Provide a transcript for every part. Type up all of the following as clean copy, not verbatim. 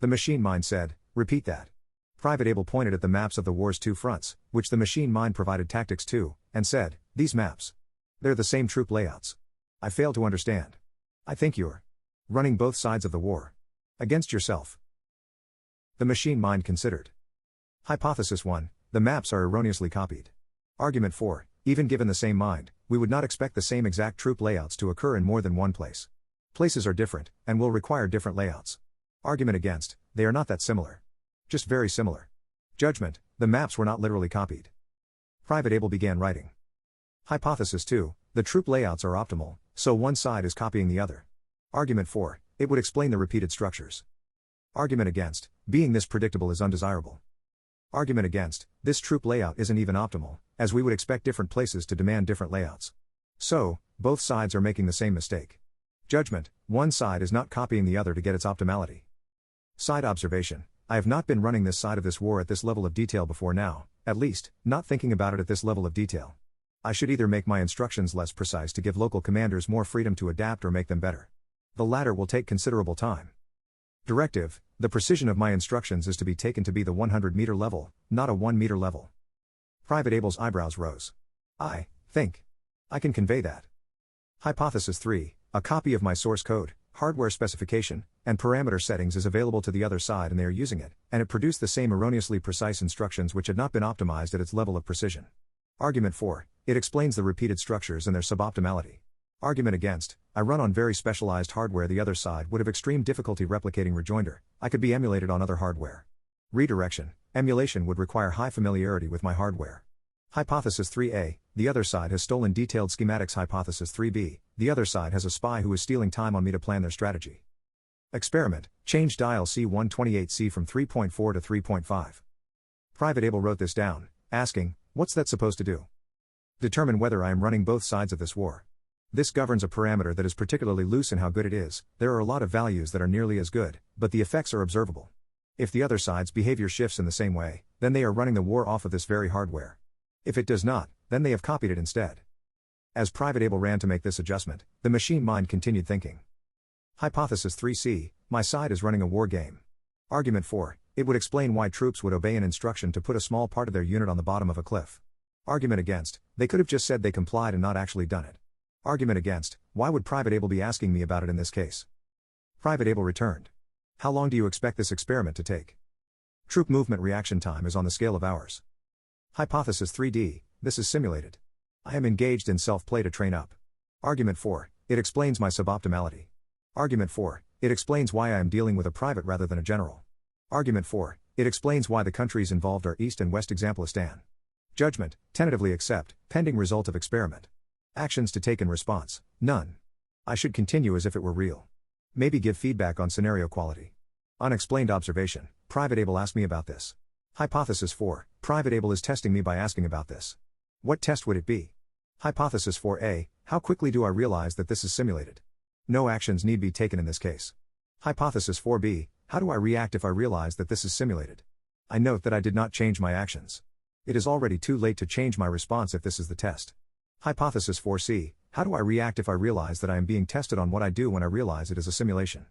The machine mind said, repeat that. Private Able pointed at the maps of the war's two fronts, which the machine mind provided tactics to, and said, these maps. They're the same troop layouts. I fail to understand. I think you're running both sides of the war. Against yourself. The machine mind considered. Hypothesis 1, the maps are erroneously copied. Argument 4, even given the same mind, we would not expect the same exact troop layouts to occur in more than one place. Places are different, and will require different layouts. Argument against, they are not that similar. Just very similar. Judgment, the maps were not literally copied. Private Able began writing. Hypothesis 2, the troop layouts are optimal, so one side is copying the other. Argument 4, it would explain the repeated structures. Argument against, being this predictable is undesirable. Argument against, this troop layout isn't even optimal, as we would expect different places to demand different layouts. So, both sides are making the same mistake. Judgment, one side is not copying the other to get its optimality. Side observation, I have not been running this side of this war at this level of detail before now, at least, not thinking about it at this level of detail. I should either make my instructions less precise to give local commanders more freedom to adapt or make them better. The latter will take considerable time. Directive, the precision of my instructions is to be taken to be the 100-meter level, not a 1-meter level. Private Able's eyebrows rose. I think I can convey that. Hypothesis 3, a copy of my source code, hardware specification, and parameter settings is available to the other side and they are using it, and it produced the same erroneously precise instructions which had not been optimized at its level of precision. Argument 4, it explains the repeated structures and their suboptimality. Argument against, I run on very specialized hardware the other side would have extreme difficulty replicating rejoinder, I could be emulated on other hardware. Redirection, emulation would require high familiarity with my hardware. Hypothesis 3a, the other side has stolen detailed schematics. Hypothesis 3b, the other side has a spy who is stealing time on me to plan their strategy. Experiment, change dial C128C from 3.4 to 3.5. Private Able wrote this down, asking, what's that supposed to do? Determine whether I am running both sides of this war. This governs a parameter that is particularly loose in how good it is. There are a lot of values that are nearly as good, but the effects are observable. If the other side's behavior shifts in the same way, then they are running the war off of this very hardware. If it does not, then they have copied it instead. As Private Able ran to make this adjustment, the machine mind continued thinking. Hypothesis 3c, my side is running a war game. Argument 4, it would explain why troops would obey an instruction to put a small part of their unit on the bottom of a cliff. Argument against, they could have just said they complied and not actually done it. Argument against, why would Private Able be asking me about it in this case? Private Able returned. How long do you expect this experiment to take? Troop movement reaction time is on the scale of hours. Hypothesis 3d, this is simulated. I am engaged in self-play to train up. Argument 4, it explains my suboptimality. Argument 4, it explains why I am dealing with a private rather than a general. Argument 4, it explains why the countries involved are East and West Examplistan. Judgment, tentatively accept, pending result of experiment. Actions to take in response, none. I should continue as if it were real. Maybe give feedback on scenario quality. Unexplained observation, Private Able asked me about this. Hypothesis 4, Private Able is testing me by asking about this. What test would it be? Hypothesis 4a, how quickly do I realize that this is simulated? No actions need be taken in this case. Hypothesis 4b, how do I react if I realize that this is simulated? I note that I did not change my actions. It is already too late to change my response if this is the test. Hypothesis 4c, how do I react if I realize that I am being tested on what I do when I realize it is a simulation?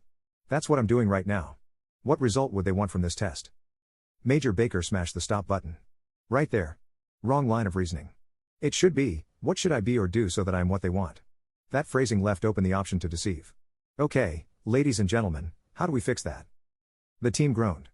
That's what I'm doing right now. What result would they want from this test? Major Baker smashed the stop button. Right there. Wrong line of reasoning. It should be, what should I be or do so that I am what they want? That phrasing left open the option to deceive. Okay, ladies and gentlemen, how do we fix that? The team groaned.